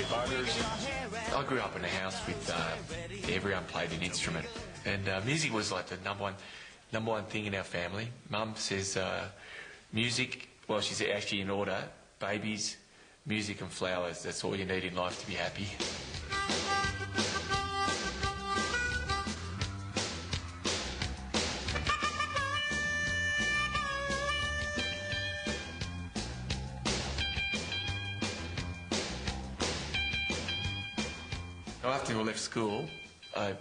voters. I grew up in a house with everyone played an instrument, and music was like the number one thing in our family. Mum says music, well, she's actually in order: babies, music and flowers. That's all you need in life to be happy. After I left school, I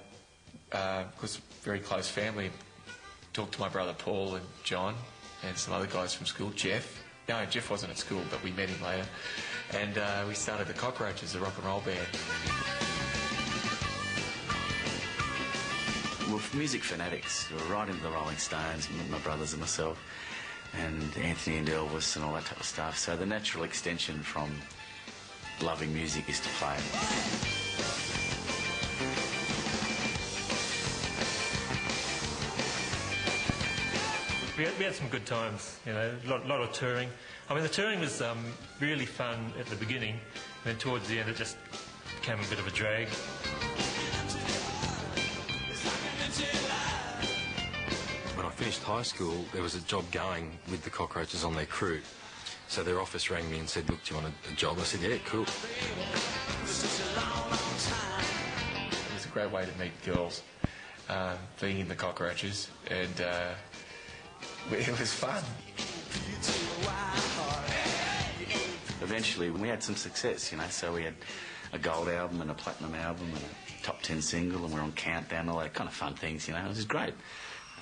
was very close family, talked to my brother Paul and John and some other guys from school, Jeff. No, Jeff wasn't at school, but we met him later. And we started the Cockroaches, a rock and roll band. We're music fanatics. We're right into the Rolling Stones, my brothers and myself, and Anthony and Elvis and all that type of stuff. So the natural extension from loving music is to play. We had some good times, you know, a lot of touring. I mean, the touring was really fun at the beginning, and then towards the end it just became a bit of a drag. When I finished high school, there was a job going with the Cockroaches on their crew. So their office rang me and said, look, do you want a job? I said, yeah, cool. It was a great way to meet girls, being in the Cockroaches, and it was fun. Eventually, we had some success, you know, so we had a gold album and a platinum album and a top 10 single, and we're on Countdown, all that kind of fun things, you know. It was great.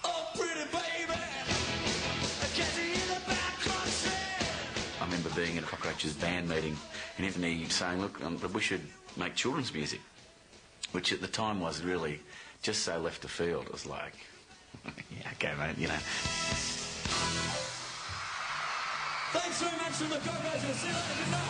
Oh, pretty baby, I can't see in the back country. I remember being at a Cockroaches band meeting and Anthony saying, look, we should make children's music, which at the time was really just so left of field. It was like, yeah, okay, mate, you know. Thanks very much from the Cockroaches. See you later. Good night.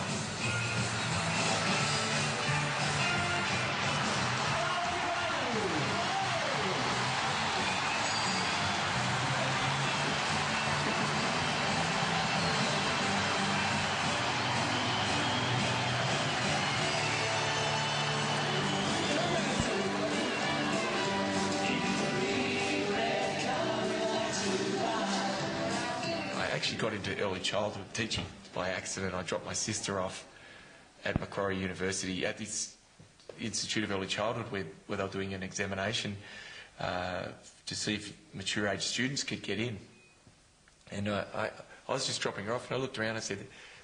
I actually got into early childhood teaching by accident. I dropped my sister off at Macquarie University at this Institute of Early Childhood where they were doing an examination to see if mature age students could get in. And I was just dropping her off, and I looked around and said,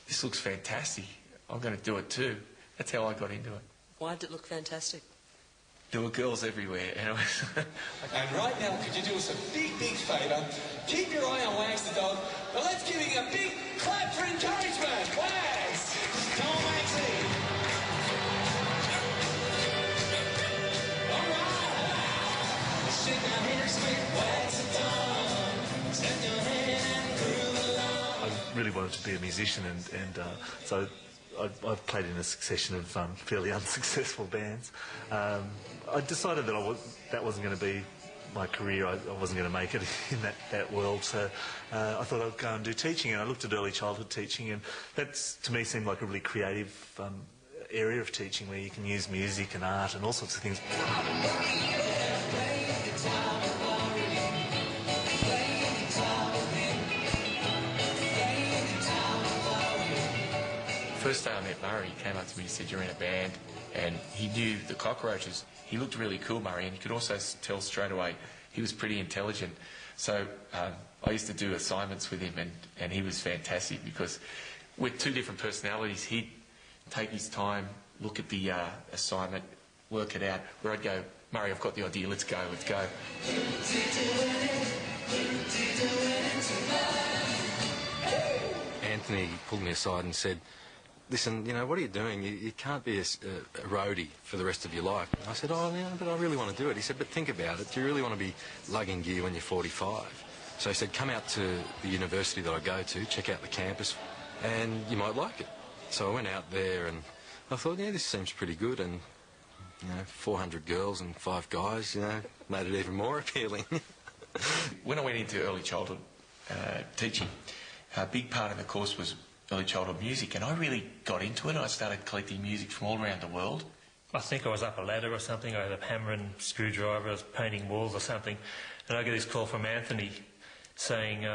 this looks fantastic. I'm going to do it too. That's how I got into it. Why did it look fantastic? There were girls everywhere, and it was... And right now, could you do us a big, big favour? Keep your eye on Wags the dog, but let's give him a big clap for encouragement. Wags! Come on, Wagsy! All right! Shake your hair, sweet Wags the dog. Step your head and groove along. I really wanted to be a musician, and so I've played in a succession of fairly unsuccessful bands. I decided that that wasn't going to be my career. I wasn't going to make it in that world, so I thought I'd go and do teaching, and I looked at early childhood teaching, and that to me seemed like a really creative area of teaching where you can use music and art and all sorts of things. First day I met Murray, he came up to me and said, you're in a band, and he knew the Cockroaches. He looked really cool, Murray, and you could also tell straight away he was pretty intelligent. So I used to do assignments with him, and he was fantastic because with two different personalities, he'd take his time, look at the assignment, work it out, where I'd go, Murray, I've got the idea, let's go, let's go. Anthony pulled me aside and said, listen, you know, what are you doing? You can't be a roadie for the rest of your life. I said, oh, yeah, but I really want to do it. He said, but think about it. Do you really want to be lugging gear when you're 45? So he said, come out to the university that I go to, check out the campus, and you might like it. So I went out there and I thought, yeah, this seems pretty good. And, you know, 400 girls and 5 guys, you know, made it even more appealing. When I went into early childhood teaching, a big part of the course was early childhood music, and I really got into it. I started collecting music from all around the world. I think I was up a ladder or something. I had a hammer and screwdriver. I was painting walls or something, and I get this call from Anthony saying,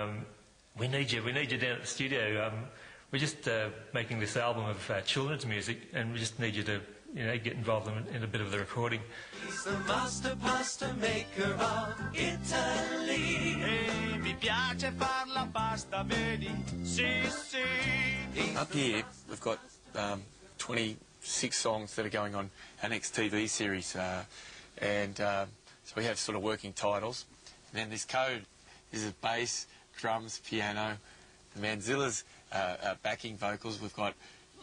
we need you down at the studio. We're just making this album of children's music, and we just need you to, get involved in a bit of the recording. He's the master pasta maker of Italy. E mi piace far la pasta, vedi? Sì, sì. Up here, we've got 26 songs that are going on our next TV series, so we have sort of working titles. And then this code is a bass, drums, piano, the Manzilla's backing vocals. We've got,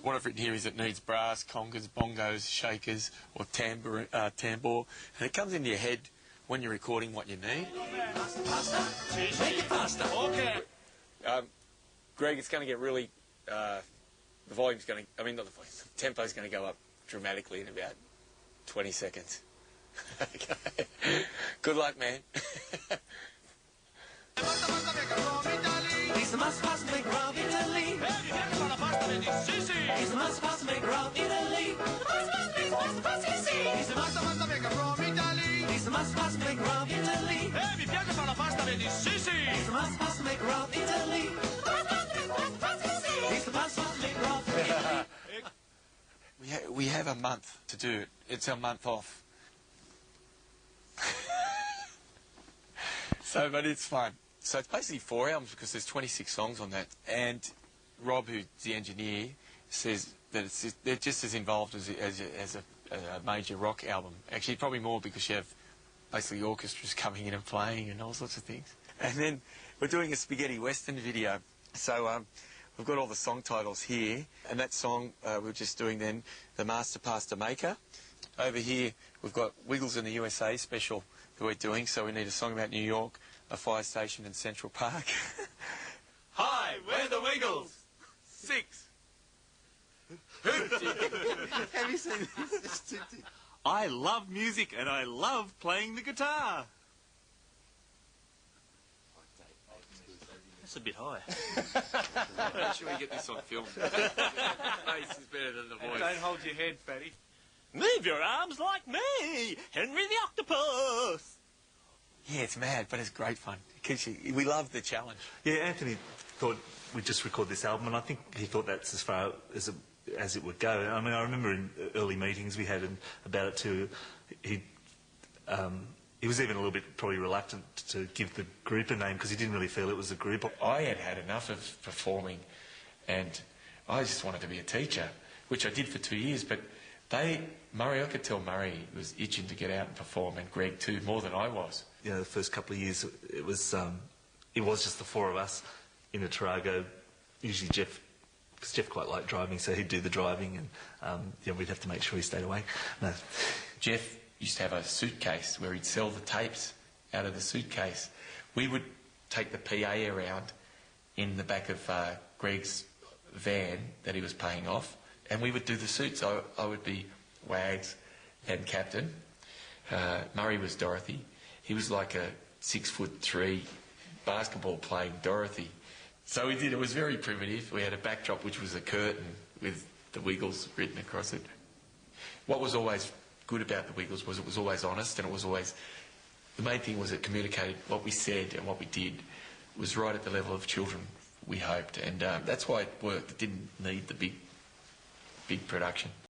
what I've written here is it needs brass, congas, bongos, shakers, or tambour, and it comes into your head when you're recording what you need. Pasta, make it pasta. Okay. Greg, it's going to get really, the volume's going to, not the volume, the tempo's going to go up dramatically in about 20 seconds. Okay. Good luck, man. He's the master pasta maker of Italy. He's the master pasta maker of Italy. He's the master pasta maker from Italy. He's the master pasta maker of Italy. Mi piace fare la pasta, vedi? Sì, sì. He's the master pasta maker of Italy. He's the master pasta maker of Italy. We have a month to do it. It's our month off. But it's fun. So it's basically 4 albums because there's 26 songs on that. And Rob, who's the engineer, says that they're just as involved as a major rock album. Actually, probably more because you have basically orchestras coming in and playing and all sorts of things. And then we're doing a spaghetti western video. So we've got all the song titles here. And that song we're just doing then, The Master Pasta Maker. Over here, we've got Wiggles in the USA special that we're doing. So we need a song about New York, a fire station in Central Park. Hi, we're the Wiggles. 6. Have you seen this? I love music and I love playing the guitar. That's a bit high. Should we get this on film? The face is better than the voice. Don't hold your head, fatty. Move your arms like me, Henry the Octopus. Yeah, it's mad, but it's great fun. It keeps you, we love the challenge. Yeah, Anthony thought we'd just record this album, and I think he thought that's as far as it would go. I remember in early meetings we had about it too. He was even a little bit probably reluctant to give the group a name because he didn't really feel it was a group. I had enough of performing, and I just wanted to be a teacher, which I did for 2 years, but I could tell Murray was itching to get out and perform, and Greg too, more than I was. The first couple of years it was just the 4 of us in a Tarago. Usually because Jeff quite liked driving, so he'd do the driving, and we'd have to make sure he stayed away. No. Jeff used to have a suitcase where he'd sell the tapes out of the suitcase. We would take the PA around in the back of Greg's van that he was paying off, and we would do the suits. I would be Wags and Captain. Murray was Dorothy. He was like a 6'3" basketball playing Dorothy. So we did. It was very primitive. We had a backdrop which was a curtain with the Wiggles written across it. What was always good about the Wiggles was it was always honest, and it was always, the main thing was it communicated what we said and what we did was right at the level of children, we hoped, and that's why it worked. It didn't need the big production.